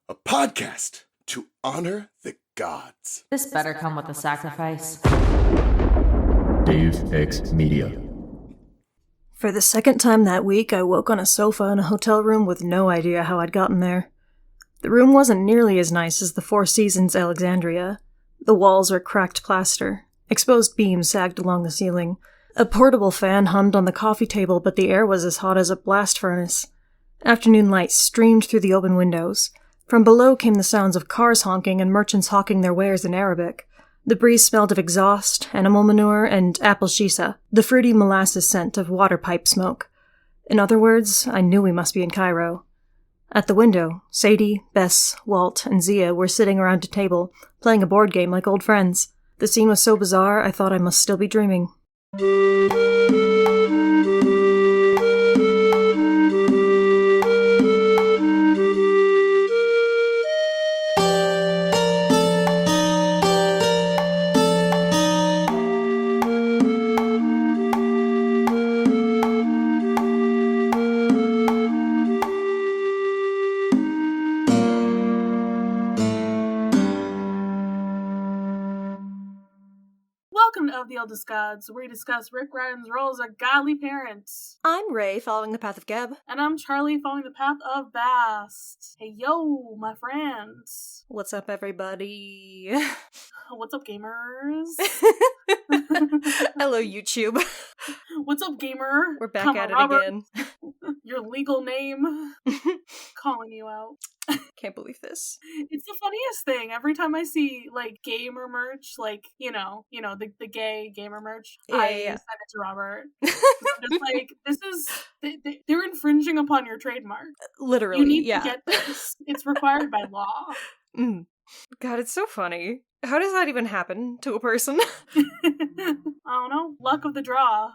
a podcast to honor the gods. This better come with a sacrifice. Dave X Media. For the second time that week, I woke on a sofa in a hotel room with no idea how I'd gotten there. The room wasn't nearly as nice as the Four Seasons Alexandria. The walls were cracked plaster. Exposed beams sagged along the ceiling. A portable fan hummed on the coffee table, but the air was as hot as a blast furnace. Afternoon light streamed through the open windows. From below came the sounds of cars honking and merchants hawking their wares in Arabic. The breeze smelled of exhaust, animal manure, and apple shisha, the fruity molasses scent of water pipe smoke. In other words, I knew we must be in Cairo. At the window, Sadie, Bess, Walt, and Zia were sitting around a table, playing a board game like old friends. The scene was so bizarre, I thought I must still be dreaming. Welcome to Of the Eldest Gods, where we discuss Rick Riordan's role as a godly parent. I'm Raye, following the path of Geb. And I'm Charlie, following the path of Bast. Hey yo, my friends. What's up, everybody? What's up, gamers? Hello, YouTube. What's up, gamer? We're back Come at on, it Robert. again. Your legal name. Calling you out. Can't believe this. It's the funniest thing. Every time I see, like, gamer merch, like, you know, the gay gamer merch, I send it to Robert. I'm just like, this is, they're infringing upon your trademark. Literally, You need to get this. It's required by law. God, it's so funny. How does that even happen to a person? I don't know. Luck of the draw.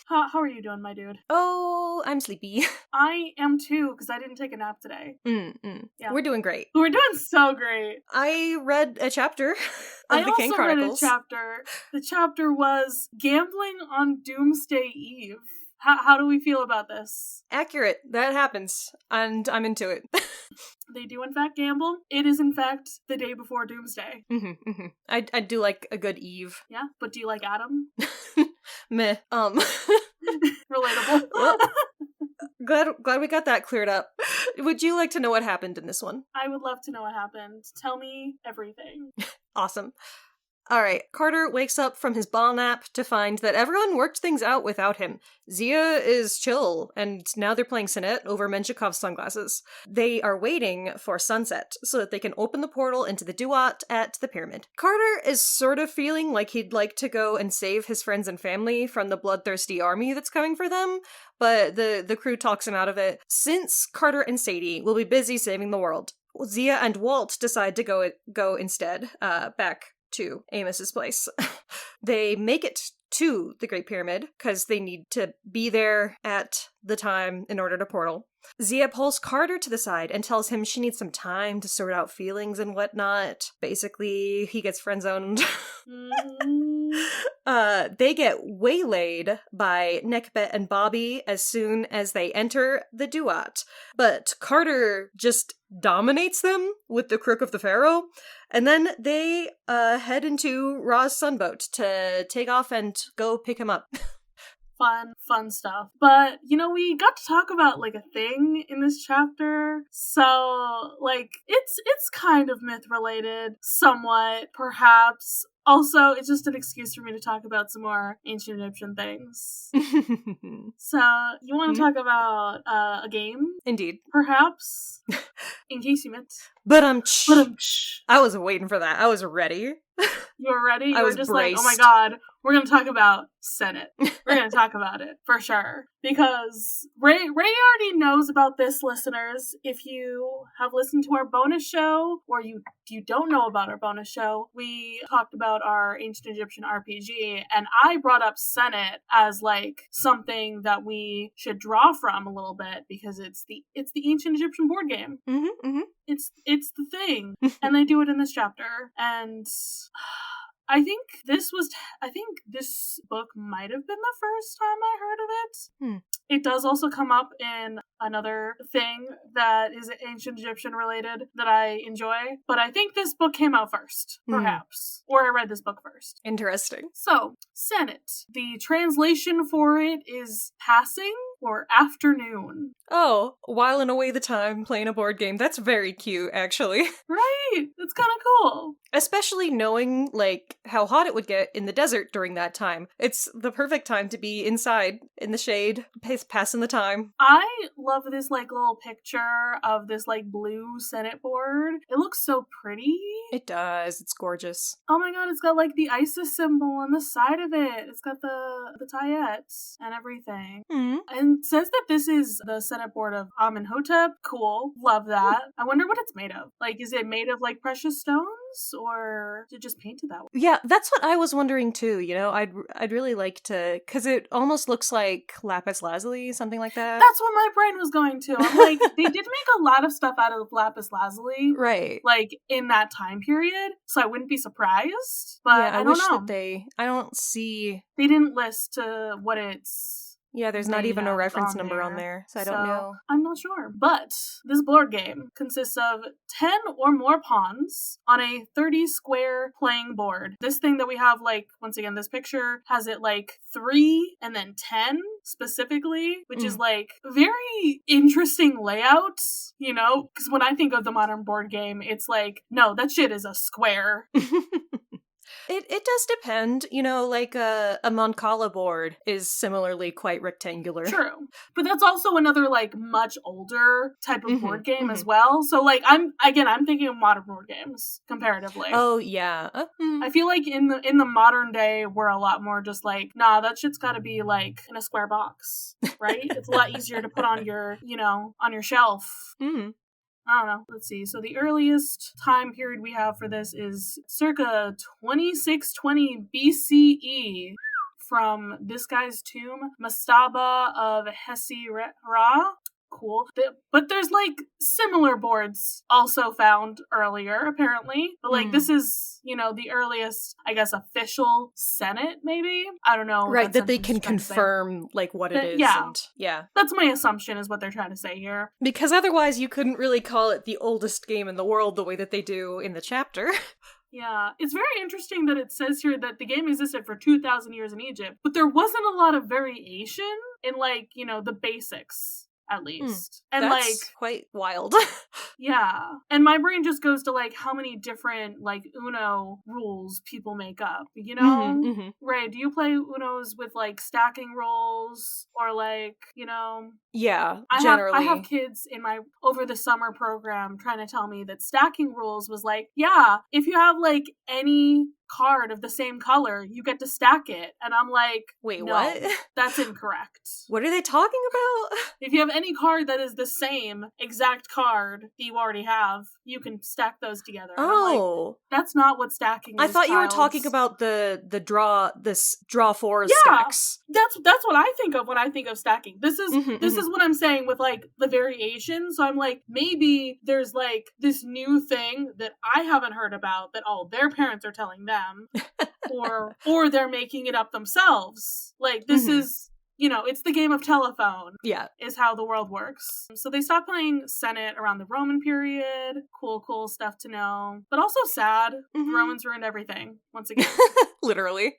How are you doing, my dude? Oh, I'm sleepy. I am too, because I didn't take a nap today. Yeah. We're doing great. We're doing so great. I read a chapter of the Kane Chronicles. Read a chapter. The chapter was Gambling on Doomsday Eve. How do we feel about this? Accurate. That happens. And I'm into it. They do, in fact, gamble. It is, in fact, the day before Doomsday. I do like a good Eve. Yeah? But do you like Adam? Meh. Relatable. Well, glad we got that cleared up. Would you like to know what happened in this one? I would love to know what happened. Tell me everything. Awesome. Alright, Carter wakes up from his ball nap to find that everyone worked things out without him. Zia is chill, and now they're playing Sinet over Menchikov's sunglasses. They are waiting for sunset so that they can open the portal into the Duat at the pyramid. Carter is sort of feeling like he'd like to go and save his friends and family from the bloodthirsty army that's coming for them, but the crew talks him out of it. Since Carter and Sadie will be busy saving the world, Zia and Walt decide to go instead, back to Amos's place. They make it to the Great Pyramid because they need to be there at the time in order to portal. Zia pulls Carter to the side and tells him she needs some time to sort out feelings and whatnot. Basically, he gets friend-zoned. They get waylaid by Nekbet and Bobby as soon as they enter the Duat. But Carter just dominates them with the Crook of the Pharaoh. And then they head into Ra's sunboat to take off and go pick him up. Fun stuff. But, we got to talk about, like, a thing in this chapter. So, like, it's kind of myth-related, somewhat, perhaps. Also, it's just an excuse for me to talk about some more ancient Egyptian things. So, you want to talk about a game? Indeed. Perhaps? In case you missed. But I was waiting for that. I was ready. You were ready? I was just braced. like, oh my god, we're going to talk about Senate. We're going to talk about it, for sure. Because Raye already knows about this, listeners. If you have listened to our bonus show, or you don't know about our bonus show, we talked about our ancient Egyptian RPG, and I brought up Senate as, like, something that we should draw from a little bit, because it's the ancient Egyptian board game. It's the thing. And they do it in this chapter. And I think this book might have been the first time I heard of it. It does also come up in another thing that is ancient Egyptian related that I enjoy, but I think this book came out first, perhaps. Or I read this book first. Interesting. So, Senate. The translation for it is passing or afternoon. Oh, whiling away the time playing a board game. That's very cute, actually. Right! That's kind of cool. Especially knowing, like, how hot it would get in the desert during that time. It's the perfect time to be inside, in the shade, passing the time. I love this, like, little picture of this, like, blue Senate board. It looks so pretty. It does. It's gorgeous. Oh my god, it's got, like, the Isis symbol on the side of it. It's got the Tayets and everything. And it says that this is the Senate board of Amenhotep. Cool. Love that. I wonder what it's made of. Like, is it made of, like, precious stones? Or is it just painted that way? Yeah, that's what I was wondering too, you know? I'd really like to, because it almost looks like lapis lazuli, something like that. That's what my brain was going to. I'm like, they did make a lot of stuff out of lapis lazuli. Right. Like, in that time period, so I wouldn't be surprised. But yeah, I don't wish know. that I don't see... They didn't list what it's... Yeah, there's not even a reference number on there, so I don't know. I'm not sure. But this board game consists of 10 or more pawns on a 30-square playing board. This thing that we have, like, once again, this picture has it, like, 3 and then 10 specifically, which is, like, very interesting layout, you know? Because when I think of the modern board game, it's like, no, that shit is a square. It does depend, you know, like a Moncala board is similarly quite rectangular. True. But that's also another, like, much older type of board game as well. So, like, I'm thinking of modern board games, comparatively. Oh, yeah. I feel like in the modern day, we're a lot more just like, nah, that shit's gotta be, like, in a square box, right? It's a lot easier to put on your, you know, on your shelf. I don't know. Let's see. So the earliest time period we have for this is circa 2620 BCE from this guy's tomb, Mastaba of Hesi-Ra. Cool. But there's, like, similar boards also found earlier, apparently. But, like, this is, you know, the earliest, I guess, official Senate, maybe? I don't know. Right, that they can confirm, like, what it is. Yeah. And, yeah. That's my assumption is what they're trying to say here. Because otherwise you couldn't really call it the oldest game in the world the way that they do in the chapter. Yeah, it's very interesting that it says here that the game existed for 2,000 years in Egypt, but there wasn't a lot of variation in, like, you know, the basics. At least. And that's like quite wild. Yeah. And my brain just goes to, like, how many different, like, Uno rules people make up, you know? Raye, do you play Unos with, like, stacking rolls or, like, you know? Yeah, generally. I have kids in my over the summer program trying to tell me that stacking rules was like, yeah, if you have, like, any card of the same color, you get to stack it. And I'm like, wait, no, what? That's incorrect. What are they talking about? If you have any card that is the same exact card that you already have, you can stack those together. Oh. Like, that's not what stacking is. I thought you were talking about the draw four stacks. That's what I think of when I think of stacking. This is what I'm saying with, like, the variation. So I'm like, maybe there's, like, this new thing that I haven't heard about that all their parents are telling them. or they're making it up themselves. Like, this is, you know, it's the game of telephone. Yeah. Is how the world works. So they stopped playing Senate around the Roman period. Cool stuff to know. But also sad. The Romans ruined everything, once again. Literally.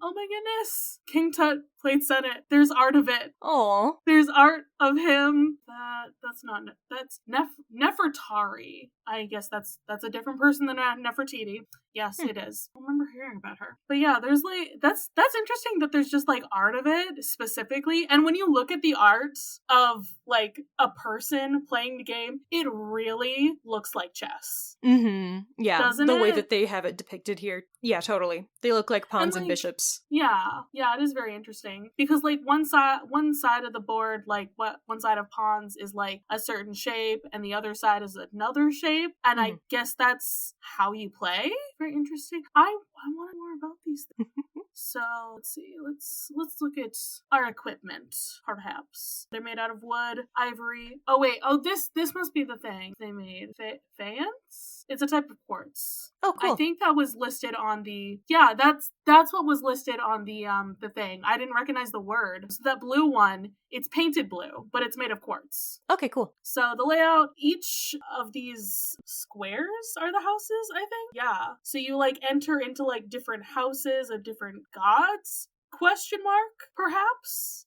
Oh my goodness. King Tut played Senate. There's art of it. Aw. There's art of him. That's Nefertari. I guess that's a different person than Nefertiti. Yes, it is. I remember hearing about her. But yeah, there's, like, that's interesting that there's just, like, art of it specifically. And when you look at the art of, like, a person playing the game, it really looks like chess. Yeah. Doesn't the it? way that they have it depicted here. Yeah, totally. They look like pawns and bishops. Yeah, it is very interesting. Because, like, one side of the board, like, one side of pawns is, like, a certain shape, and the other side is another shape. And I guess that's how you play. Very interesting. I want more about these things. So let's see. Let's look at our equipment. Perhaps they're made out of wood, ivory. Oh wait. Oh, this must be the thing they made. Faience. It's a type of quartz. Oh, cool. I think that was listed on the... Yeah, that's what was listed on the thing. I didn't recognize the word. So that blue one, it's painted blue, but it's made of quartz. Okay, cool. So the layout, each of these squares are the houses, I think? Yeah. So you, like, enter into, like, different houses of different gods? Question mark, perhaps?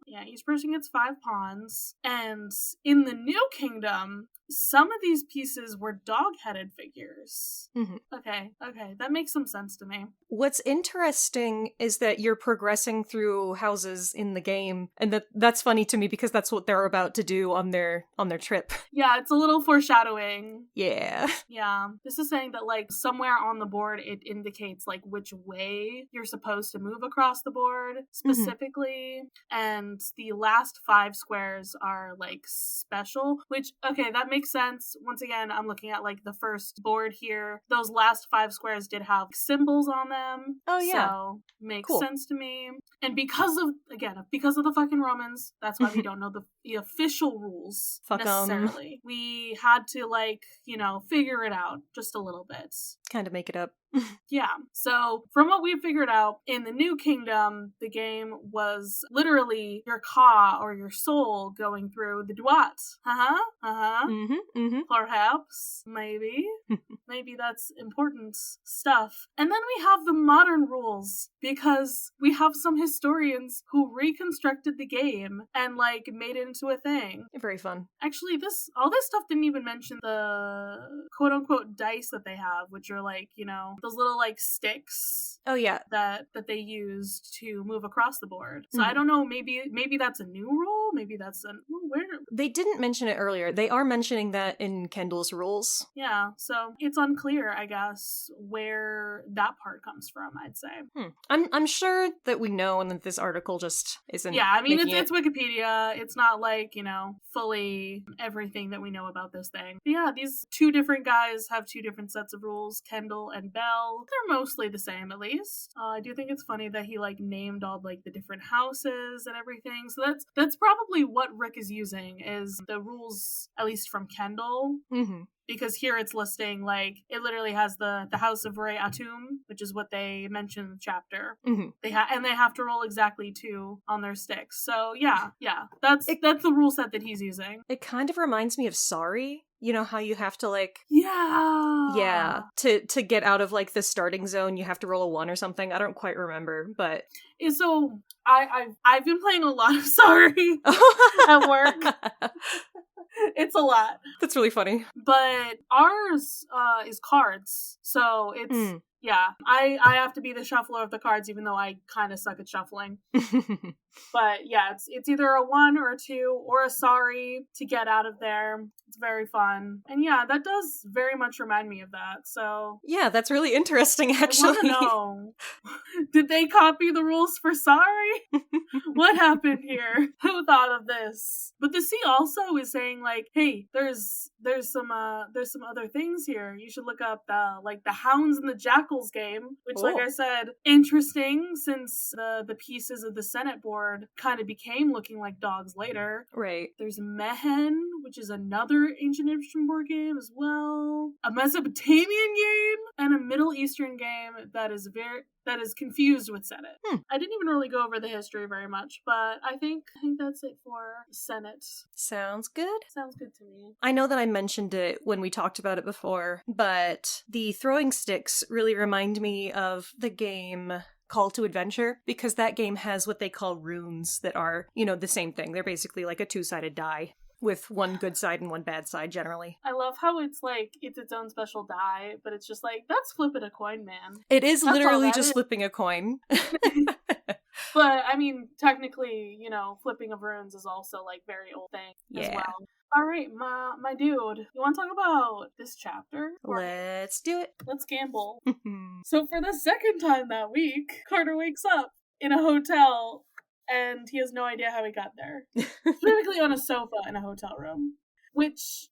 Yeah, each person gets 5 pawns. And in the New Kingdom, some of these pieces were dog-headed figures. Okay, that makes some sense to me. What's interesting is that you're progressing through houses in the game, and that's funny to me because that's what they're about to do on their trip. Yeah, it's a little foreshadowing. Yeah. Yeah. This is saying that, like, somewhere on the board it indicates, like, which way you're supposed to move across the board, specifically. And the last 5 squares are, like, special, which, okay, that makes sense. Once again, I'm looking at, like, the first board here. Those last 5 squares did have symbols on them. Oh, yeah. So, makes sense to me. And because of the fucking Romans, that's why we don't know the official rules necessarily. We had to, like, figure it out just a little bit. Kind of make it up. Yeah. So, from what we've figured out, in the New Kingdom, the game was literally your ka, or your soul, going through the duat. Perhaps. Maybe. Maybe that's important stuff. And then we have the modern rules, because we have some historians who reconstructed the game and, like, made it into a thing. Very fun. Actually, all this stuff didn't even mention the quote-unquote dice that they have, which are, like, those little, like, sticks. Oh, yeah. That they used to move across the board. So I don't know, maybe that's a new rule? Maybe that's where... They didn't mention it earlier. They are mentioning that in Kendall's rules. Yeah, so it's unclear, I guess, where that part comes from, I'd say. I'm sure that we know, and that this article just isn't. Yeah, I mean, it's Wikipedia. It's not like, fully everything that we know about this thing. But yeah, these 2 different guys have 2 different sets of rules, Kendall and Belle. They're mostly the same, at least. I do think it's funny that he, like, named all, like, the different houses and everything. So that's probably what Rick is using, is the rules, at least from Kendall. Because here it's listing, like, it literally has the House of Raye Atum, which is what they mention in the chapter. They have to roll exactly 2 on their sticks. So yeah, that's the rule set that he's using. It kind of reminds me of Sorry. You know how you have to, like... Yeah, to get out of, like, the starting zone, you have to roll a 1 or something. I don't quite remember, but... So, I've been playing a lot of Sorry at work. It's a lot. That's really funny. But ours is cards. So it's... Yeah, I have to be the shuffler of the cards, even though I kind of suck at shuffling. But yeah, it's either a 1 or a 2 or a Sorry to get out of there. It's very fun. And yeah, that does very much remind me of that, so... Yeah, that's really interesting, actually. I want to know. Did they copy the rules for Sorry? What happened here? Who thought of this? But the C also is saying, like, hey, there's some other things here. You should look up the Hounds and the Jackals game, which, like I said, interesting, since the pieces of the Senate board kind of became looking like dogs later. Right. There's Mehen, which is another ancient Egyptian board game as well. A Mesopotamian game and a Middle Eastern game that is confused with Senate. I didn't even really go over the history very much, but I think that's it for Senate. Sounds good. Sounds good to me. I know that I mentioned it when we talked about it before, but the throwing sticks really remind me of the game Call to Adventure, because that game has what they call runes that are, the same thing. They're basically like a 2-sided die, with one good side and one bad side, generally. I love how it's like, it's its own special die, but it's just like, that's flipping a coin, man. It is literally just flipping a coin. But, I mean, technically, flipping of runes is also, like, very old thing as well. Alright, my dude, you want to talk about this chapter? Let's do it. Let's gamble. So for the second time that week, Carter wakes up in a hotel, and he has no idea how he got there. Specifically on a sofa in a hotel room. Which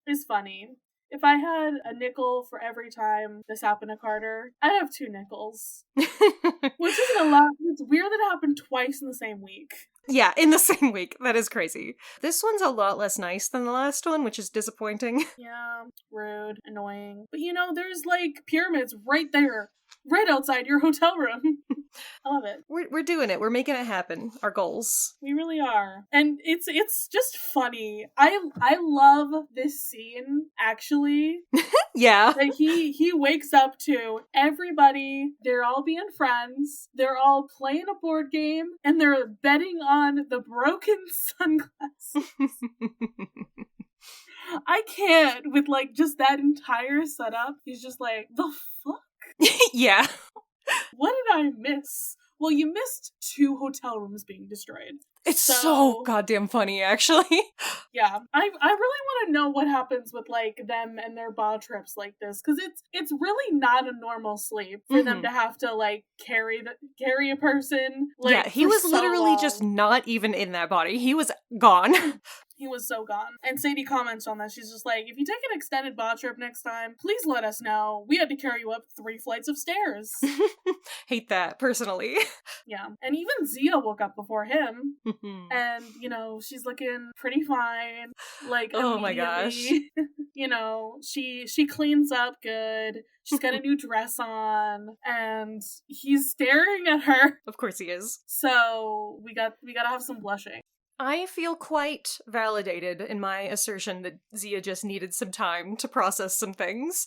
is funny. If I had a nickel for every time this happened to Carter, I'd have 2 nickels. Which isn't a lot. It's weird that it happened twice in the same week. Yeah, in the same week. That is crazy. This one's a lot less nice than the last one, which is disappointing. Yeah, rude, annoying. But there's like pyramids right there, right outside your hotel room. I love it. We're doing it. We're making it happen. Our goals. We really are. And it's just funny. I love this scene, actually. Yeah. That he wakes up to everybody, they're all being friends, they're all playing a board game, and they're betting on the broken sunglasses. I can't with like just that entire setup. He's just like, the fuck? Yeah. What did I miss? Well, you missed 2 hotel rooms being destroyed. It's so goddamn funny, actually. Yeah. I really want to know what happens with, like, them and their bar trips like this, because it's really not a normal sleep for them to have to, like, carry a person. Like, yeah, he was literally just not even in that body. He was gone. He was so gone. And Sadie comments on that. She's just like, if you take an extended bar trip next time, please let us know. We had to carry you up 3 flights of stairs. Hate that, personally. Yeah. And even Zia woke up before him. And, she's looking pretty fine. Like, oh my gosh. She cleans up good. She's got a new dress on. And he's staring at her. Of course he is. So we gotta have some blushing. I feel quite validated in my assertion that Zia just needed some time to process some things.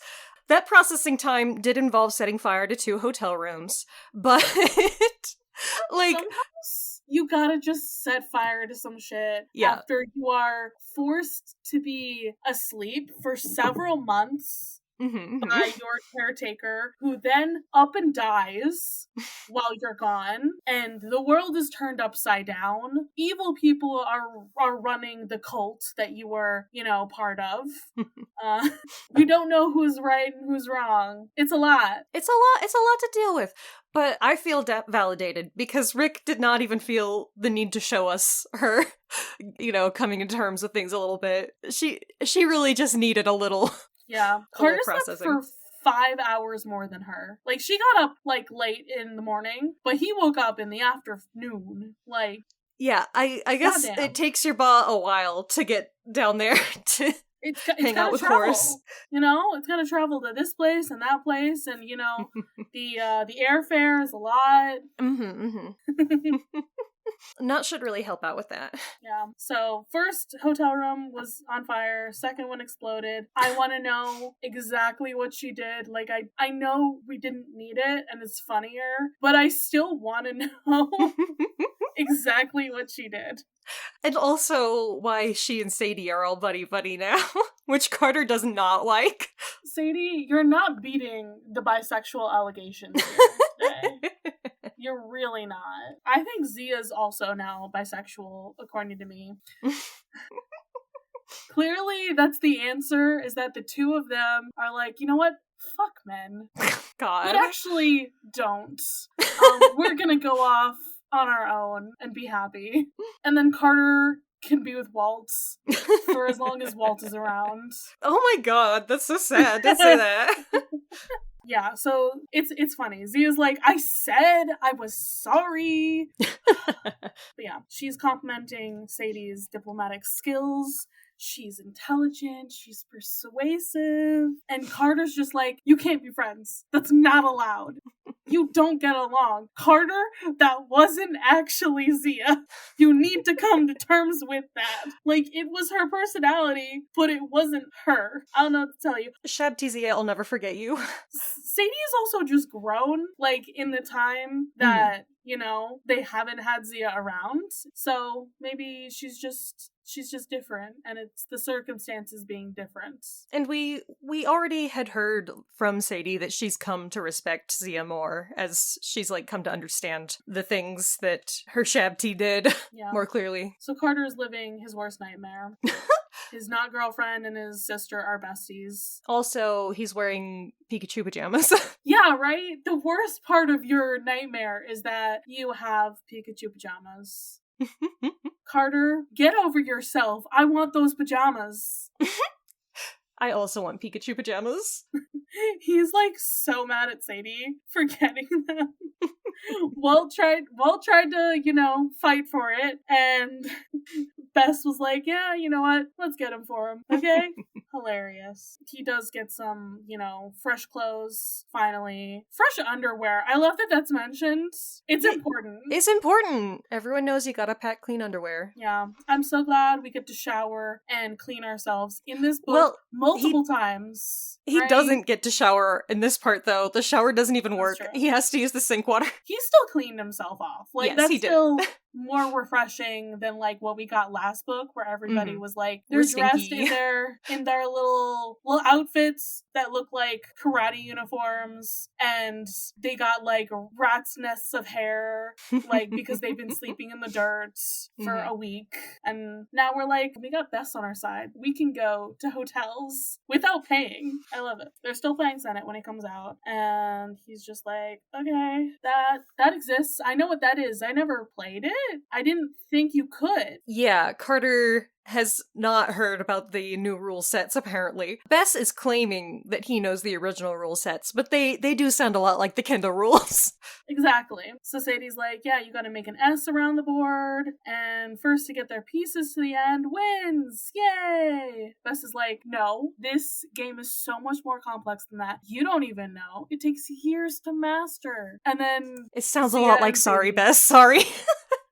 That processing time did involve setting fire to 2 hotel rooms, but like sometimes you gotta just set fire to some shit after you are forced to be asleep for several months by your caretaker, who then up and dies while you're gone, and the world is turned upside down. Evil people are running the cult that you were, part of. You don't know who's right and who's wrong. It's a lot. It's a lot to deal with. But I feel validated because Rick did not even feel the need to show us her, coming to terms with things a little bit. She really just needed a little. Yeah, Carter slept for 5 hours more than her. Like, she got up, like, late in the morning, but he woke up in the afternoon. Like, yeah, I guess it takes your ba a while to get down there to hang out with Horace. It's gotta travel to this place and that place, and, the airfare is a lot. Nut should really help out with that. Yeah. So, first hotel room was on fire. Second one exploded. I want to know exactly what she did. Like, I know we didn't need it, and it's funnier, but I still want to know exactly what she did. And also why she and Sadie are all buddy-buddy now, which Carter does not like. Sadie, you're not beating the bisexual allegations here today. You're really not. I think Zia's also now bisexual, according to me. Clearly, that's the answer, is that the 2 of them are like, you know what? Fuck men. God. But actually, don't. We're gonna go off on our own and be happy. And then Carter can be with Walt for as long as Walt is around. Oh my god, that's so sad to say that. Yeah, so it's funny. Zia's like, I said I was sorry. But yeah, she's complimenting Sadie's diplomatic skills. She's intelligent. She's persuasive. And Carter's just like, you can't be friends. That's not allowed. You don't get along. Carter, that wasn't actually Zia. You need to come to terms with that. Like, it was her personality, but it wasn't her. I don't know what to tell you. Shabty Zia, I'll never forget you. Sadie is also just grown, like, in the time that, they haven't had Zia around. So maybe she's just different, and it's the circumstances being different. And we already had heard from Sadie that she's come to respect Zia more, as she's, like, come to understand the things that her Shabty did more clearly. So Carter's living his worst nightmare. His not girlfriend and his sister are besties. Also, he's wearing Pikachu pajamas. Yeah, right? The worst part of your nightmare is that you have Pikachu pajamas. Carter, get over yourself. I want those pajamas. I also want Pikachu pajamas. He's, like, so mad at Sadie for getting them. Walt tried to, fight for it, and Bess was like, yeah, you know what? Let's get him for him. Okay? Hilarious. He does get some, fresh clothes, finally. Fresh underwear. I love that that's mentioned. It's important. It's important. Everyone knows you gotta pack clean underwear. Yeah. I'm so glad we get to shower and clean ourselves in this book multiple times. He right? doesn't get to shower in this part, though. The shower doesn't even work. True. He has to use the sink water. He still cleaned himself off. Like, yes, that's he did. still more refreshing than, like, what we got last book, where everybody was, like, they're dressed in their little outfits that look like karate uniforms, and they got, like, rat's nests of hair, like, because they've been sleeping in the dirt for a week. And now we're like, we got Bess on our side. We can go to hotels without paying. I love it. They're still playing Senate when it comes out, and he's just like, okay, that exists. I know what that is. I never played it. I didn't think you could. Yeah, Carter has not heard about the new rule sets, apparently. Bess is claiming that he knows the original rule sets, but they do sound a lot like the Kindle rules. Exactly. So Sadie's like, yeah, you gotta make an S around the board, and first to get their pieces to the end wins! Yay! Bess is like, no, this game is so much more complex than that. You don't even know. It takes years to master. And then it sounds a lot like sorry, Bess, sorry.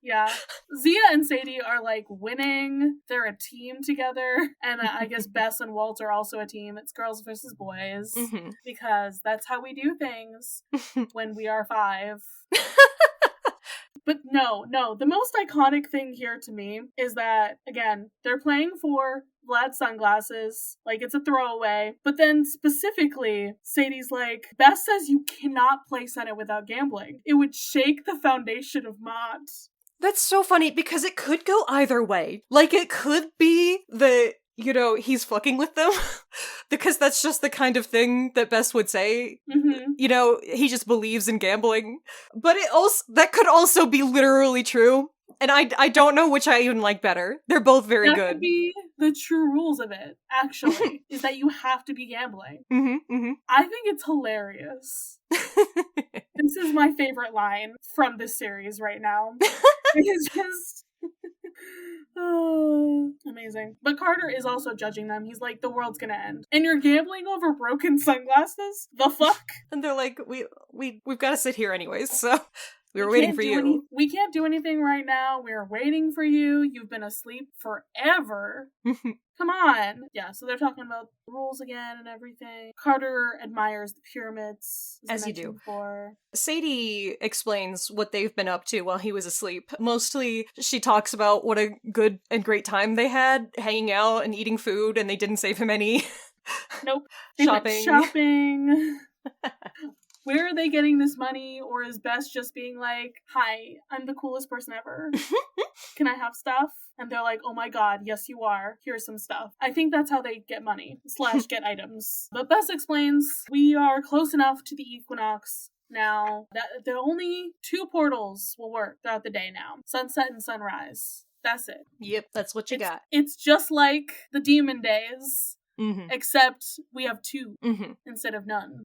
Yeah. Zia and Sadie are, like, winning. They're a team together. And I guess Bess and Walt are also a team. It's girls versus boys. Because that's how we do things when we are 5. But no. The most iconic thing here to me is that, again, they're playing for Vlad's sunglasses. Like, it's a throwaway. But then specifically, Sadie's like, Bess says you cannot play Senate without gambling. It would shake the foundation of Mott. That's so funny, because it could go either way. Like, it could be that, he's fucking with them, because that's just the kind of thing that Bess would say. He just believes in gambling. But that could also be literally true. And I don't know which I even like better. They're both very good. That could be the true rules of it, actually, is that you have to be gambling. I think it's hilarious. This is my favorite line from this series right now. It's just amazing. But Carter is also judging them. He's like, the world's gonna end, and you're gambling over broken sunglasses? The fuck? And they're like, we've got to sit here anyways, so we were waiting for you. We can't do anything right now. We're waiting for you. You've been asleep forever. Come on. Yeah, so they're talking about the rules again and everything. Carter admires the pyramids, as you do. Before. Sadie explains what they've been up to while he was asleep. Mostly, she talks about what a good and great time they had, hanging out and eating food, and they didn't save him any. Nope. Shopping. Where are they getting this money? Or is Bess just being like, hi, I'm the coolest person ever. Can I have stuff? And they're like, oh my god, yes you are. Here's some stuff. I think that's how they get money, / get items. But Bess explains, we are close enough to the equinox now that the only 2 portals will work throughout the day now. Sunset and sunrise. That's it. Yep, that's what you got. It's just like the demon days, except we have 2 instead of none.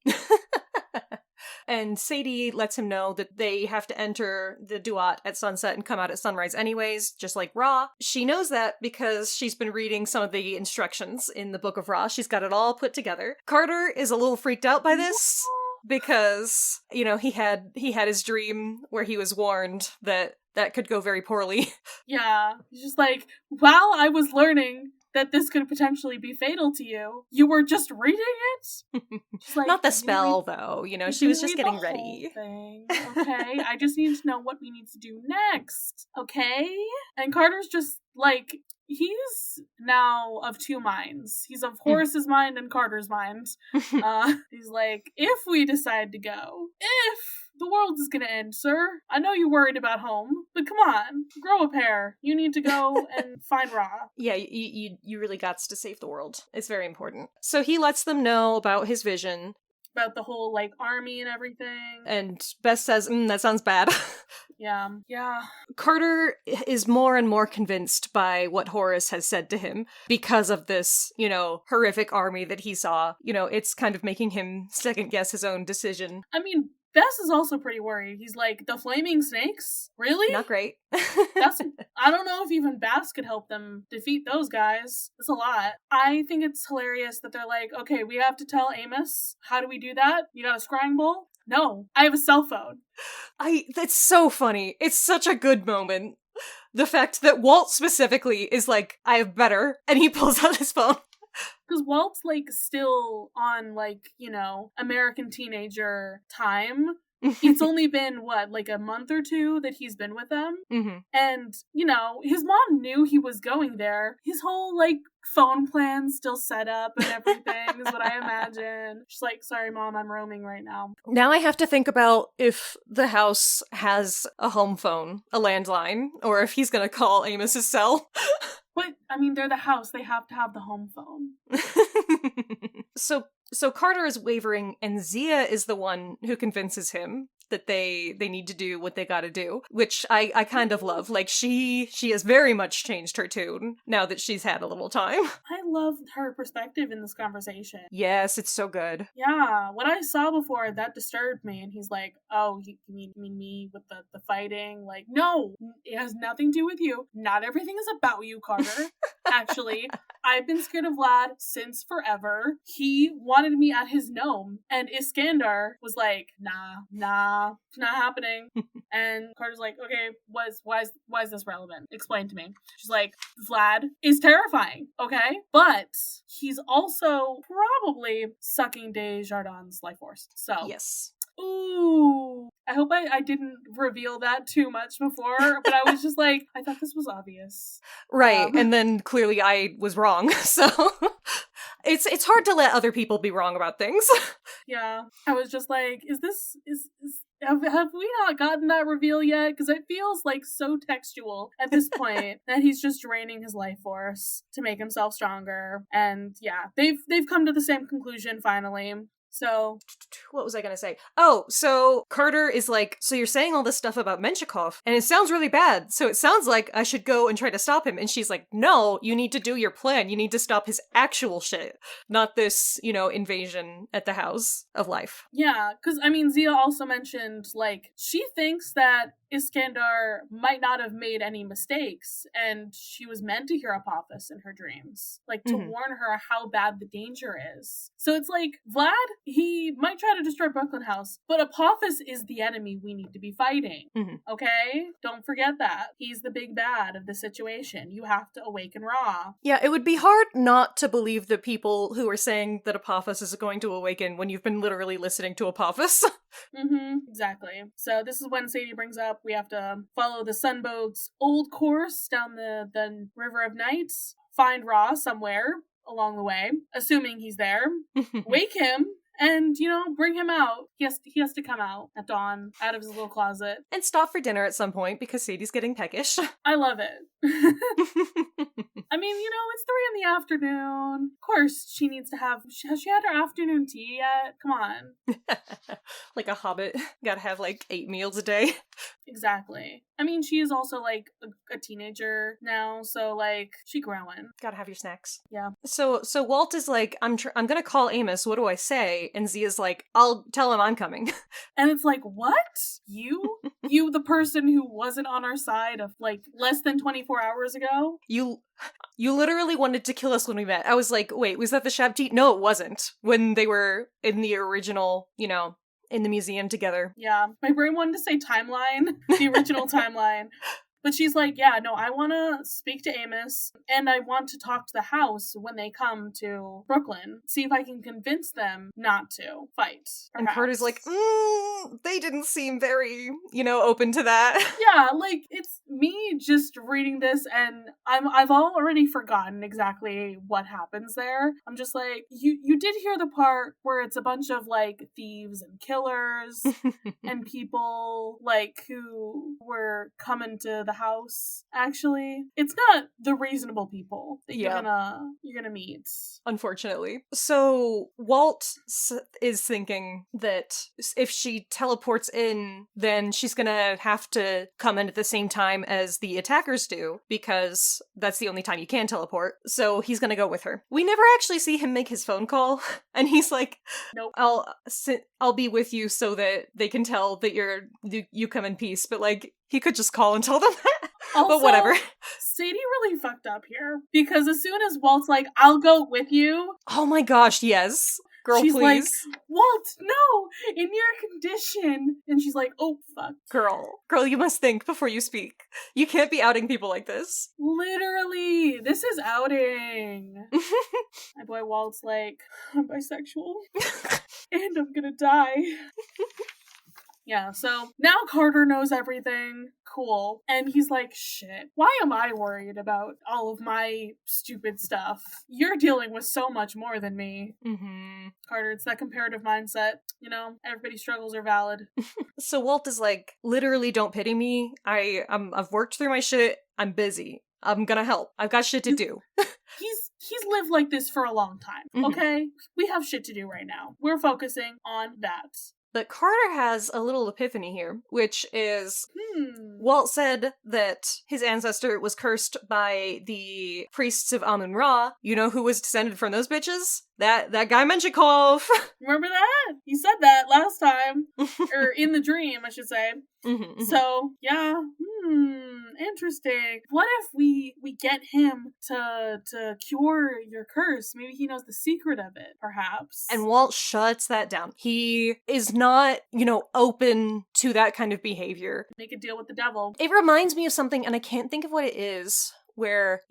And Sadie lets him know that they have to enter the Duat at sunset and come out at sunrise anyways, just like Ra. She knows that because she's been reading some of the instructions in the Book of Ra. She's got it all put together. Carter is a little freaked out by this because, he had his dream where he was warned that could go very poorly. Yeah. He's just like, while I was learning that this could potentially be fatal to you, you were just reading it? Like, not the spell, though. She was just getting ready. Okay? I just need to know what we need to do next. Okay? And Carter's just like, he's now of 2 minds. He's of Horace's mind and Carter's mind. He's like, if we decide to go, the world is gonna end, sir. I know you're worried about home, but come on, grow a pair. You need to go and find Ra. Yeah, you really got to save the world. It's very important. So he lets them know about his vision. About the whole, army and everything. And Bess says, that sounds bad. Yeah. Carter is more and more convinced by what Horace has said to him because of this, horrific army that he saw. It's kind of making him second guess his own decision. I mean, Bess is also pretty worried. He's like, the flaming snakes? Really? Not great. I don't know if even Bass could help them defeat those guys. It's a lot. I think it's hilarious that they're like, okay, we have to tell Amos. How do we do that? You got a scrying bowl? No, I have a cell phone. That's so funny. It's such a good moment. The fact that Walt specifically is like, I have better, and he pulls out his phone. Because Walt's, like, still on, like, you know, American teenager time. It's only been, what, like a month or two that he's been with them? Mm-hmm. And, you know, his mom knew he was going there. His whole, like, phone plan still set up and everything is what I imagine. She's like, sorry, Mom, I'm roaming right now. Now I have to think about if the house has a home phone, a landline, or if he's gonna call Amos's cell. But, I mean, they're the house. They have to have the home phone. So Carter is wavering, and Zia is the one who convinces him that they need to do what they gotta do, which I kind of love. Like, she has very much changed her tune now that she's had a little time. I love her perspective in this conversation. Yes, it's so good. Yeah, what I saw before, that disturbed me, and he's like, oh, you mean me with the fighting? Like, no, it has nothing to do with you. Not everything is about you, Carter. Actually, I've been scared of Vlad since forever. He wanted me at his gnome, and Iskandar was like, nah, not happening. And Carter's like, okay, why is this relevant? Explain to me. She's like, Vlad is terrifying, okay? But he's also probably sucking Desjardins' life force. So Yes. Ooh. I hope I didn't reveal that too much before, but I was just like, I thought this was obvious. Right, and then clearly I was wrong, so it's hard to let other people be wrong about things. Yeah, I was just like, have we not gotten that reveal yet? Because it feels like so textual at this point that he's just draining his life force to make himself stronger. And yeah, they've come to the same conclusion finally. So, what was I gonna say? Oh, so Carter is like, so you're saying all this stuff about Menshikov, and it sounds really bad, so it sounds like I should go and try to stop him. And she's like, no, you need to do your plan. You need to stop his actual shit, not this, invasion at the House of Life. Yeah, because, I mean, Zia also mentioned, like, she thinks that Iskandar might not have made any mistakes, and she was meant to hear Apophis in her dreams, like, to warn her how bad the danger is. So it's like, Vlad, he might try to destroy Brooklyn House, but Apophis is the enemy we need to be fighting, okay? Don't forget that. He's the big bad of the situation. You have to awaken Ra. Yeah, it would be hard not to believe the people who are saying that Apophis is going to awaken when you've been literally listening to Apophis. Exactly. So this is when Sadie brings up we have to follow the Sunboat's old course down the River of Night, find Ra somewhere along the way, assuming he's there, wake him, and, bring him out. He has to come out at dawn, out of his little closet. And stop for dinner at some point, because Sadie's getting peckish. I love it. I mean, it's 3 in the afternoon. Of course, she needs to have... Has she had her afternoon tea yet? Come on. Like a hobbit. Gotta have, 8 meals a day. Exactly. I mean, she is also, a teenager now, so, she growing. Gotta have your snacks. Yeah. So Walt is like, I'm gonna call Amos, what do I say? And Zia's like, I'll tell him I'm coming. And it's like, what? You? You, the person who wasn't on our side of, less than 24 hours ago? You literally wanted to kill us when we met. I was like, wait, was that the Shabti? No, it wasn't. When they were in the original, in the museum together. Yeah. My brain wanted to say timeline, the original timeline. But she's like, yeah, no, I want to speak to Amos, and I want to talk to the house when they come to Brooklyn, see if I can convince them not to fight. Perhaps. And Carter's like, they didn't seem very, open to that. Yeah, it's me just reading this, and I've already forgotten exactly what happens there. I'm just like, you did hear the part where it's a bunch of, thieves and killers, and people, who were coming to the the house. Actually, it's not the reasonable people that you're gonna meet. Unfortunately. So Walt is thinking that if she teleports in, then she's gonna have to come in at the same time as the attackers do, because that's the only time you can teleport. So he's gonna go with her. We never actually see him make his phone call, and he's like, nope. I'll be with you so that they can tell that you come in peace. But like, he could just call and tell them that. Also, but whatever. Sadie really fucked up here, because as soon as Walt's like, I'll go with you. Oh my gosh, yes. Girl, she's please. Like, Walt, no, in your condition. And she's like, oh, fuck. Girl, you must think before you speak. You can't be outing people like this. Literally, this is outing. My boy Walt's like, I'm bisexual. And I'm gonna die. Yeah, so now Carter knows everything. Cool. And he's like, shit, why am I worried about all of my stupid stuff? You're dealing with so much more than me. Mm-hmm. Carter, it's that comparative mindset. You know, everybody's struggles are valid. So Walt is like, literally, don't pity me. I've worked through my shit. I'm busy. I'm gonna help. I've got shit to do. He's lived like this for a long time, okay? We have shit to do right now. We're focusing on that. But Carter has a little epiphany here, which is Walt said that his ancestor was cursed by the priests of Amun-Ra. You know who was descended from those bitches? That guy Menshikov. Remember that? You said that last time. Or in the dream, I should say. So, yeah. Interesting. What if we get him to cure your curse? Maybe he knows the secret of it, perhaps. And Walt shuts that down. He is not, open to that kind of behavior. Make a deal with the devil. It reminds me of something, and I can't think of what it is, where,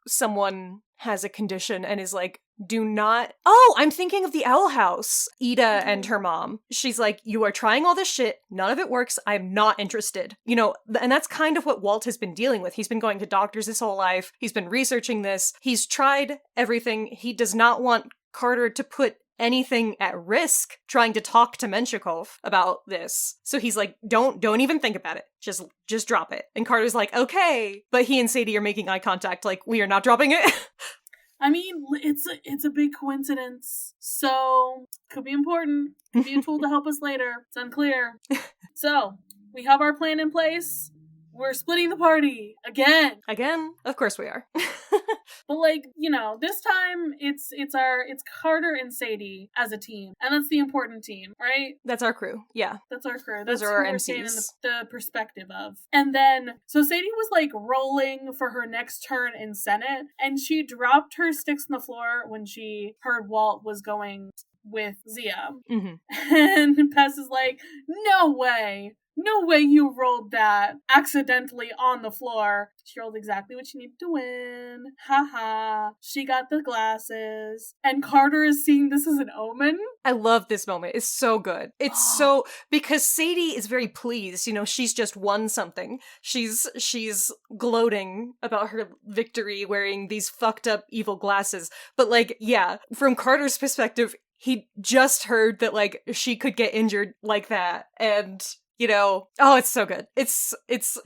someone has a condition and is like, do not... Oh, I'm thinking of the Owl House. Ida and her mom. She's like, you are trying all this shit. None of it works. I'm not interested. And that's kind of what Walt has been dealing with. He's been going to doctors his whole life. He's been researching this. He's tried everything. He does not want Carter to put anything at risk trying to talk to Menshikov about this. So he's like, don't even think about it. Just drop it. And Carter's like, okay. But he and Sadie are making eye contact like, we are not dropping it. I mean, it's a big coincidence, so could be important. Could be a tool to help us later. It's unclear. So, we have our plan in place. We're splitting the party again. Again? Of course we are. But this time it's Carter and Sadie as a team, and that's the important team, right? That's our crew. Yeah, that's our crew. Those are our MCs. The perspective of, and then so Sadie was like rolling for her next turn in Senate, and she dropped her sticks on the floor when she heard Walt was going with Zia, and Pess is like, no way. No way you rolled that accidentally on the floor. She rolled exactly what she needed to win. Haha. She got the glasses. And Carter is seeing this as an omen. I love this moment. It's so good. It's because Sadie is very pleased. She's just won something. She's gloating about her victory wearing these fucked up evil glasses. But from Carter's perspective, he just heard that she could get injured like that. And it's so good. It's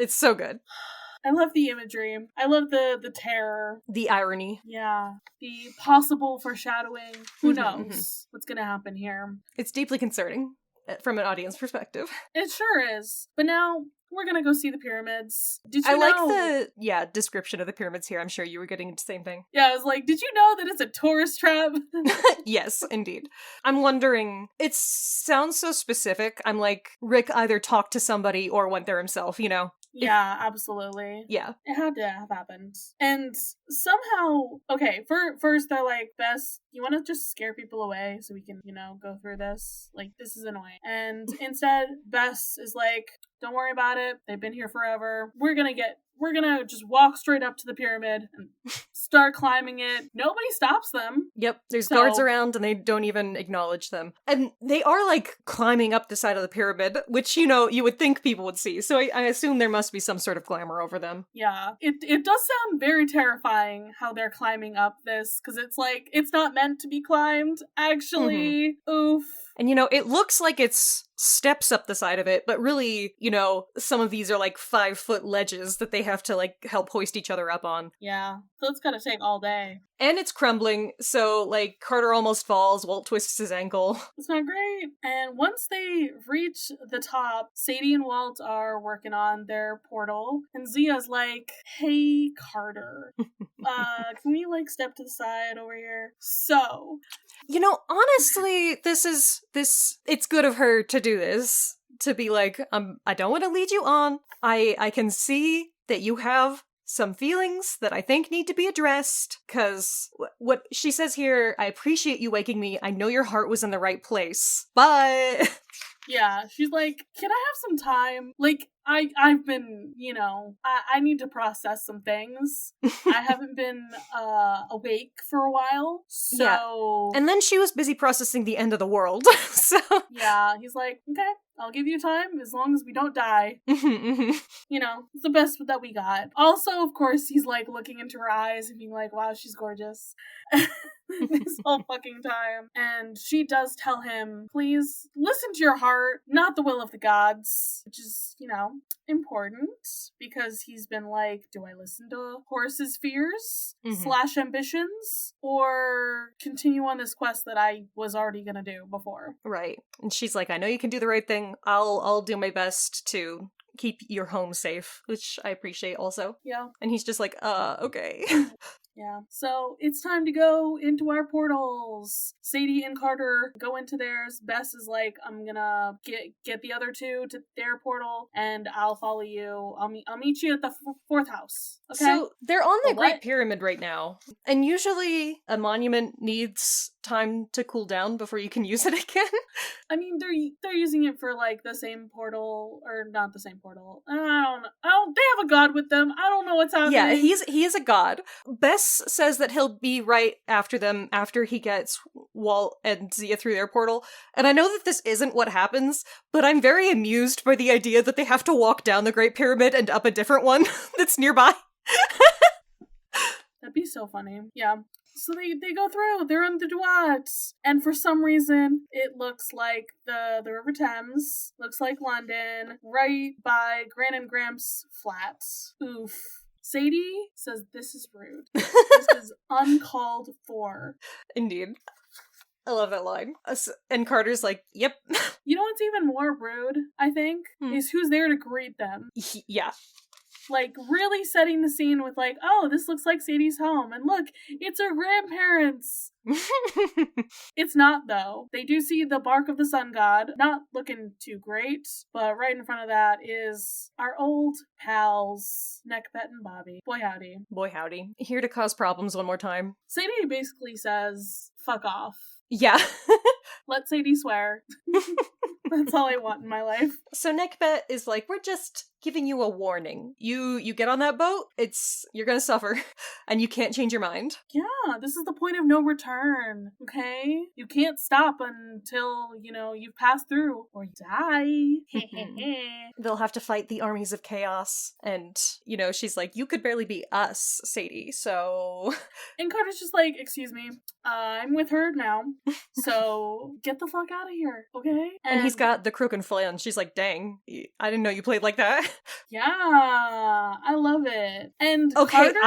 so good. I love the imagery. I love the terror. The irony. Yeah. The possible foreshadowing. Who knows what's gonna happen here? It's deeply concerning from an audience perspective. It sure is. But now we're gonna go see the pyramids. Did you I know? like the description of the pyramids here. I'm sure you were getting into the same thing. Yeah, I was like, did you know that it's a tourist trap? Yes, indeed. I'm wondering, it sounds so specific. I'm like, Rick either talked to somebody or went there himself, Yeah, absolutely. Yeah. It had to have happened. And somehow, okay, first they're like, Bess, you want to just scare people away so we can, go through this? This is annoying. And instead, Bess is like, don't worry about it. They've been here forever. We're gonna just walk straight up to the pyramid and start climbing it. Nobody stops them. Yep, there's guards around and they don't even acknowledge them. And they are climbing up the side of the pyramid, which, you would think people would see. So I assume there must be some sort of glamour over them. Yeah, it does sound very terrifying how they're climbing up this, because it's not meant to be climbed, actually. Oof. And, it looks like it's steps up the side of it, but really, some of these are like 5-foot ledges that they have to like help hoist each other up on. Yeah, so it's gonna take all day. And it's crumbling, so like Carter almost falls, Walt twists his ankle. It's not great. And once they reach the top, Sadie and Walt are working on their portal, and Zia's like, hey, Carter, can we like step to the side over here? So... honestly, it's good of her to do this. To be like, I don't want to lead you on. I can see that you have some feelings that I think need to be addressed, because what she says here, I appreciate you waking me. I know your heart was in the right place, but... Yeah, she's like, can I have some time? Like, I've been, I need to process some things. I haven't been awake for a while, so... Yeah. And then she was busy processing the end of the world, so... Yeah, he's like, okay, I'll give you time as long as we don't die. It's the best that we got. Also, of course, he's like looking into her eyes and being like, wow, she's gorgeous. This whole fucking time. And she does tell him, please listen to your heart, not the will of the gods, which is, important, because he's been like, do I listen to Horace's fears / ambitions, or continue on this quest that I was already gonna do before? Right. And she's like, I know you can do the right thing. I'll do my best to keep your home safe, which I appreciate also. Yeah. And he's just like, okay. Yeah. So it's time to go into our portals. Sadie and Carter go into theirs. Bess is like, I'm gonna get the other two to their portal, and I'll follow you. I'll meet you at the fourth house. Okay. So they're on the Great Pyramid right now, and usually a monument needs time to cool down before you can use it again. I mean, they're using it for like the same portal, or not the same portal. I don't know. They have a god with them. I don't know what's happening. Yeah, he is a god. Bess says that he'll be right after them after he gets Walt and Zia through their portal. And I know that this isn't what happens, but I'm very amused by the idea that they have to walk down the Great Pyramid and up a different one that's nearby. That'd be so funny. Yeah. So they go through, they're on the Duat, and for some reason, it looks like the River Thames, looks like London, right by Gran and Gramps' flat. Oof. Sadie says this is rude. This is uncalled for. Indeed. I love that line. And Carter's like, yep. You know what's even more rude, I think, is who's there to greet them. Yeah. Like, really setting the scene with, like, oh, this looks like Sadie's home, and look, it's her grandparents! It's not, though. They do see the bark of the sun god, not looking too great, but right in front of that is our old pals, Neckbet and Bobby. Boy howdy. Boy howdy. Here to cause problems one more time. Sadie basically says, fuck off. Yeah. Let Sadie swear. That's all I want in my life. So Neckbet is like, we're just giving you a warning. You get on that boat, you're gonna suffer, and you can't change your mind. Yeah, this is the point of no return, okay? You can't stop until, you've passed through, or you die. They'll have to fight the armies of chaos, and, she's like, you could barely be us, Sadie, so... And Carter's just like, excuse me, I'm with her now, so get the fuck out of here, okay? And he's got the crook and flail, and she's like, dang, I didn't know you played like that. Yeah, I love it. And okay, Carter,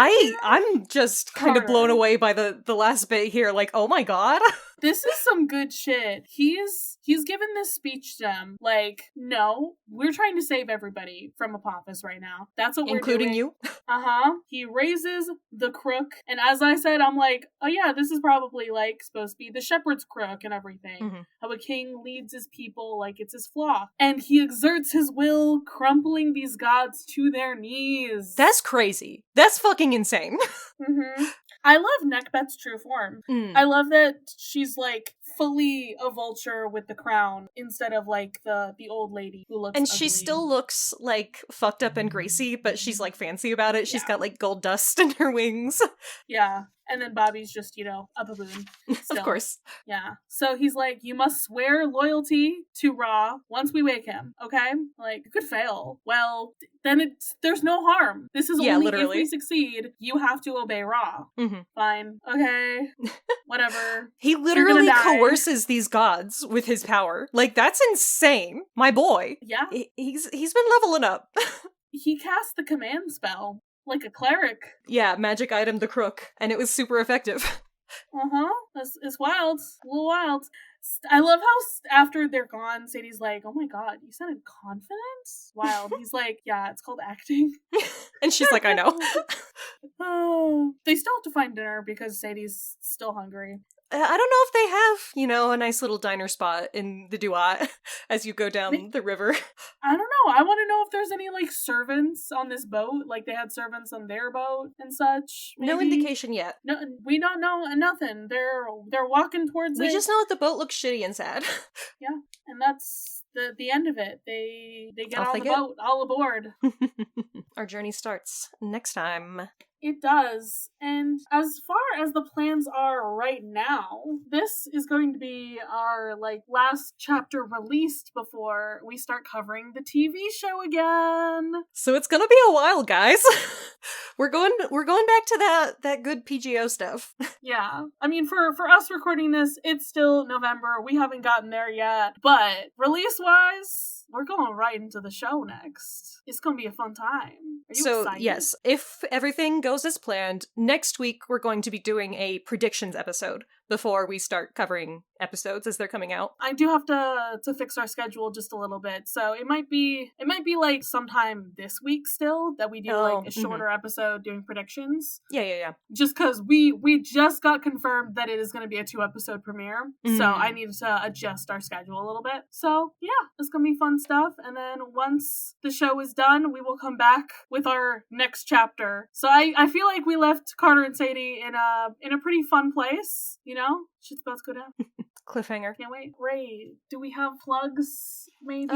I'm just kind of blown away by the last bit here, like, oh my god. This is some good shit. He's given this speech to them, like, no, we're trying to save everybody from Apophis right now. That's what we're doing. Including you? He raises the crook, and as I said, I'm like, oh yeah, this is probably, like, supposed to be the shepherd's crook and everything. How a king leads his people like it's his flock. And he exerts his will, crumpling these gods to their knees. That's crazy. That's fucking insane. I love Neckbet's true form. I love that she's, like, fully a vulture with the crown instead of, like, the old lady who looks And ugly. she still looks, like, fucked up and greasy, but she's, like, fancy about it. She's got, like, gold dust in her wings. Yeah. And then Bobby's just, a baboon. Of course. Yeah. So he's like, you must swear loyalty to Ra once we wake him, okay? Like, you could fail. Well, then there's no harm. This is only literally. if we succeed, you have to obey Ra. Mm-hmm. Fine. Okay. Whatever. He literally coerces these gods with his power. Like, that's insane. My boy. Yeah. He's been leveling up. He cast the command spell like a cleric. Yeah, magic item the crook, and it was super effective. It's wild. A little wild. I love how after they're gone, Sadie's like, oh my god, you sounded confident? Wild. He's like, yeah, it's called acting. And she's like, I know. They still have to find dinner because Sadie's still hungry. I don't know if they have, a nice little diner spot in the Duat as you go down the river. I don't know. I want to know if there's any, servants on this boat. Like, they had servants on their boat and such. Maybe. No indication yet. No, we don't know nothing. They're walking towards it. We just know that the boat looks shitty and sad. Yeah, and that's the end of it. They get Off on the boat, all aboard. Our journey starts next time. It does. And as far as the plans are right now, this is going to be our last chapter released before we start covering the TV show again. So it's gonna be a while, guys. We're going back to that good PGO stuff. Yeah. I mean, for us recording this, it's still November. We haven't gotten there yet. But release-wise, we're going right into the show next. It's going to be a fun time. Are you excited? Yes, if everything goes as planned, next week we're going to be doing a predictions episode before we start covering episodes as they're coming out. I do have to fix our schedule just a little bit. So it might be sometime this week still that we do a shorter episode doing predictions. Yeah. Just because we just got confirmed that it is going to be a 2-episode premiere. So I needed to adjust our schedule a little bit. So yeah, it's going to be fun stuff. And then once the show is done, we will come back with our next chapter. So I feel like we left Carter and Sadie in a pretty fun place. Shit's about to go down. Cliffhanger. Can't wait. Raye, do we have plugs? Maybe?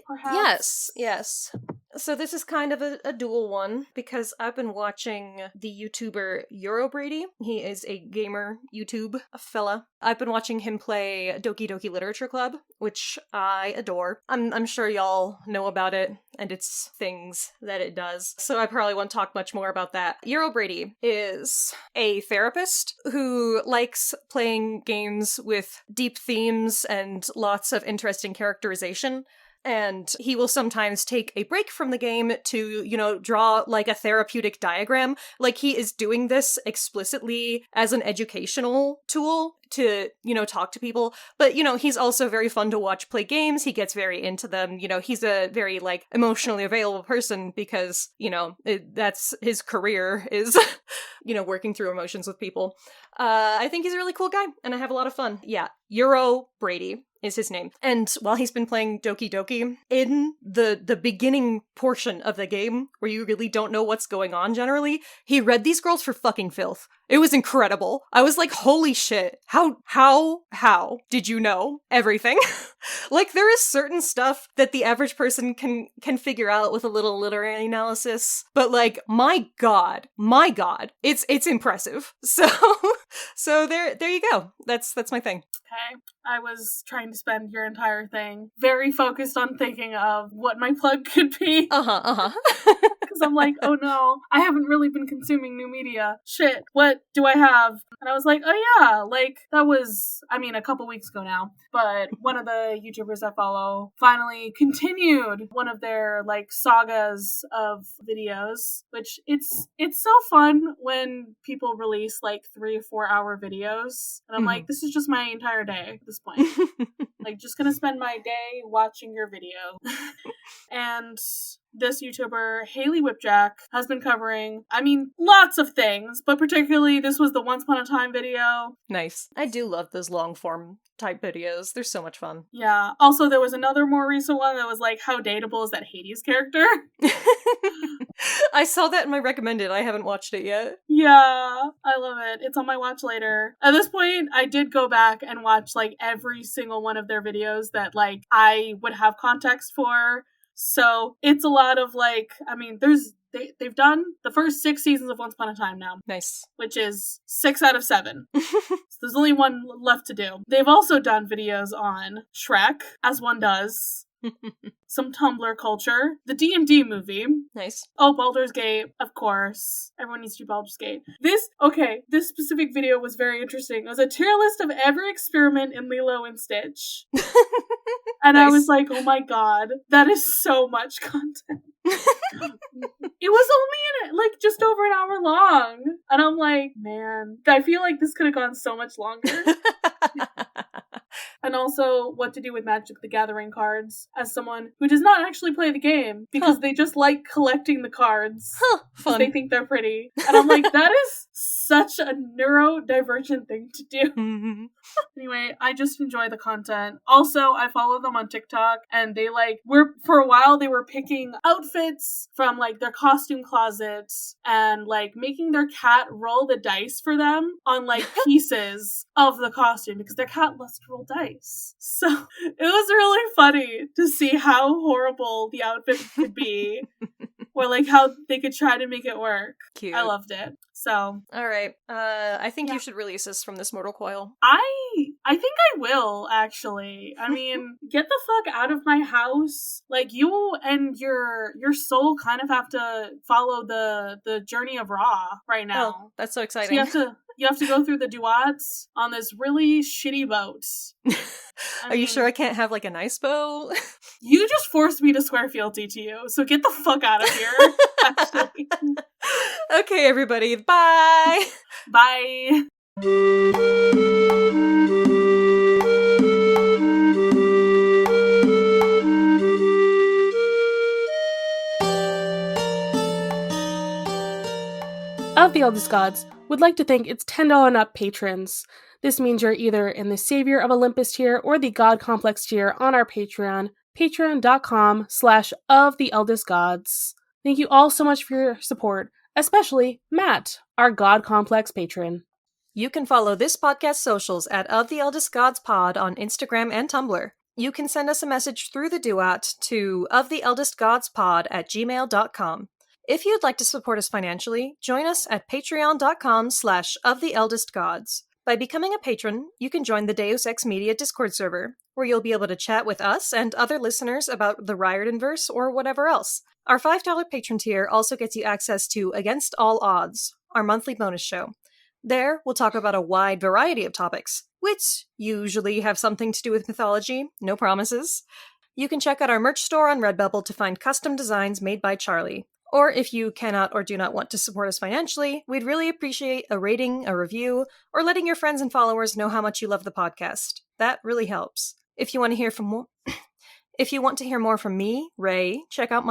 Perhaps? Yes. So this is kind of a dual one, because I've been watching the YouTuber Brady. He is a gamer YouTube fella. I've been watching him play Doki Doki Literature Club, which I adore. I'm sure y'all know about it and its things that it does, so I probably won't talk much more about that. Brady is a therapist who likes playing games with deep themes and lots of interesting characterization. And he will sometimes take a break from the game to, draw a therapeutic diagram. He is doing this explicitly as an educational tool to, talk to people. But, he's also very fun to watch play games. He gets very into them. He's a very, emotionally available person because, that's his career is, working through emotions with people. I think he's a really cool guy, and I have a lot of fun. Yeah, Brady is his name. And while he's been playing Doki Doki, in the beginning portion of the game, where you really don't know what's going on generally, he read these girls for fucking filth. It was incredible. I was like, holy shit. How did you know everything? There is certain stuff that the average person can figure out with a little literary analysis, but my god, it's impressive. So there you go. That's my thing. Okay. I was trying to spend your entire thing very focused on thinking of what my plug could be. Because I'm like, oh no, I haven't really been consuming new media. Shit, what do I have? And I was like, oh yeah, that was, a couple weeks ago now. But one of the YouTubers I follow finally continued one of their sagas of videos, which it's so fun when people release 3 or 4 hour videos. And I'm like, this is just my entire day at this point. Just gonna spend my day watching your video. And this YouTuber, Haley Whipjack, has been covering, lots of things, but particularly this was the Once Upon a Time video. Nice. I do love those long form type videos. They're so much fun. Yeah. Also, there was another more recent one that was how dateable is that Hades character? I saw that in my recommended. I haven't watched it yet. Yeah, I love it. It's on my watch later. At this point, I did go back and watch every single one of their videos that I would have context for. So it's a lot of they've done the first 6 seasons of Once Upon a Time now. Nice. Which is 6 out of 7. So there's only one left to do. They've also done videos on Shrek, as one does. Some Tumblr culture. The D&D movie. Nice. Oh, Baldur's Gate, of course. Everyone needs to do Baldur's Gate. This specific video was very interesting. It was a tier list of every experiment in Lilo and Stitch. And Nice. I was like, oh my god, that is so much content. It was only like just over an hour long. And I'm like, man, I feel like this could have gone so much longer. And also what to do with Magic the Gathering cards as someone who does not actually play the game because they just like collecting the cards. Fun. They think they're pretty. And I'm like, that is such a neurodivergent thing to do. Anyway, I just enjoy the content. Also, I follow them on TikTok and they for a while they were picking outfits from like their costume closets and like making their cat roll the dice for them on like pieces of the costume because their cat loves to roll dice. So it was really funny to see how horrible the outfit could be or like how they could try to make it work. Cute. I loved it. So all right. I think you should release this from this mortal coil. I think I will, actually. I mean, get the fuck out of my house. Like, you and your soul kind of have to follow the journey of Ra right now. Oh, that's so exciting. So you have to go through the duats on this really shitty boat. Are you sure I can't have like a nice boat? You just forced me to swear fealty to you, so get the fuck out of here. Actually. Okay, everybody. Bye. Bye. Of the Eldest Gods would like to thank its $10 and up patrons. This means you're either in the Savior of Olympus tier or the God Complex tier on our Patreon, patreon.com/oftheeldestgods. Thank you all so much for your support, especially Matt, our God Complex patron. You can follow this podcast socials at Of the Eldest Gods Pod on Instagram and Tumblr. You can send us a message through the duat to oftheeldestgodspod@gmail.com. If you'd like to support us financially, join us at patreon.com/oftheeldestgods. By becoming a patron, you can join the Deus Ex Media Discord server, where you'll be able to chat with us and other listeners about the Riordanverse or whatever else. Our $5 patron tier also gets you access to Against All Odds, our monthly bonus show. There, we'll talk about a wide variety of topics, which usually have something to do with mythology, no promises. You can check out our merch store on Redbubble to find custom designs made by Charlie. Or if you cannot or do not want to support us financially, we'd really appreciate a rating, a review, or letting your friends and followers know how much you love the podcast. That really helps. If you want to hear more from me, Raye, check out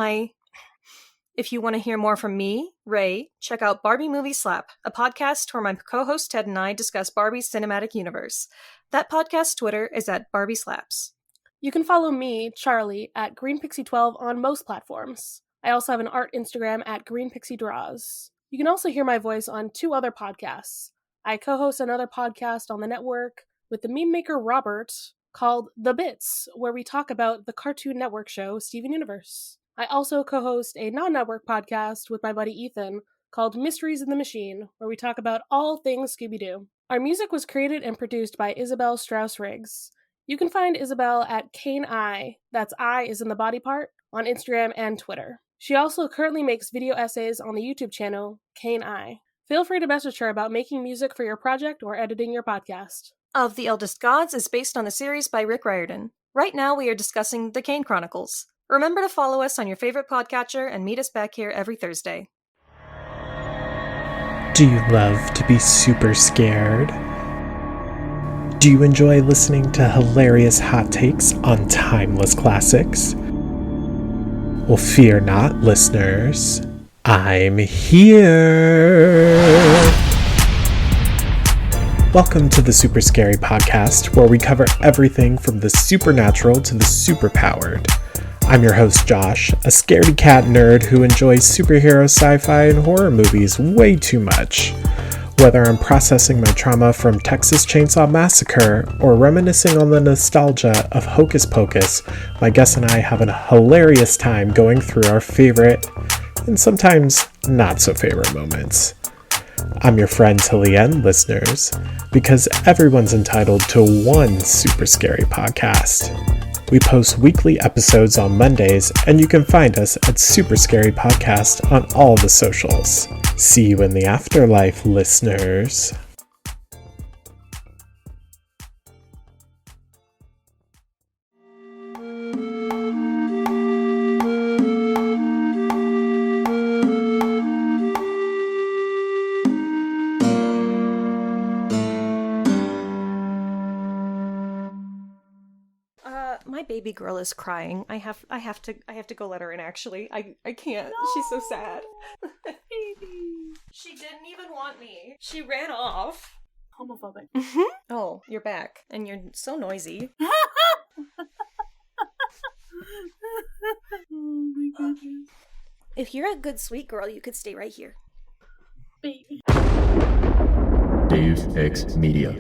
Barbie Movie Slap, a podcast where my co-host Ted and I discuss Barbie's cinematic universe. That podcast Twitter is at Barbie Slaps. You can follow me, Charlie, at GreenPixie12 on most platforms. I also have an art Instagram at GreenPixieDraws. You can also hear my voice on 2 other podcasts. I co-host another podcast on the network with the meme maker Robert called The Bits, where we talk about the Cartoon Network show Steven Universe. I also co-host a non-network podcast with my buddy Ethan called Mysteries in the Machine, where we talk about all things Scooby-Doo. Our music was created and produced by Isabel Strauss-Riggs. You can find Isabel at Kane I, that's I is in the body part, on Instagram and Twitter. She also currently makes video essays on the YouTube channel, Kane I. Feel free to message her about making music for your project or editing your podcast. Of the Eldest Gods is based on the series by Rick Riordan. Right now we are discussing the Kane Chronicles. Remember to follow us on your favorite podcatcher and meet us back here every Thursday. Do you love to be super scared? Do you enjoy listening to hilarious hot takes on timeless classics? Well, fear not, listeners. I'm here! Welcome to the Super Scary Podcast, where we cover everything from the supernatural to the superpowered. I'm your host, Josh, a scaredy cat nerd who enjoys superhero, sci-fi, and horror movies way too much. Whether I'm processing my trauma from Texas Chainsaw Massacre or reminiscing on the nostalgia of Hocus Pocus, my guest and I have a hilarious time going through our favorite and sometimes not so favorite moments. I'm your friend till the end, listeners, because everyone's entitled to one super scary podcast. We post weekly episodes on Mondays, and you can find us at Super Scary Podcast on all the socials. See you in the afterlife, listeners. My baby girl is crying. I have to go let her in, actually. I can't. No. She's so sad. Baby. She didn't even want me. She ran off. Homophobic. Mm-hmm. Oh, you're back. And you're so noisy. Oh my goodness. If you're a good sweet girl, you could stay right here. Baby. Dave X Media.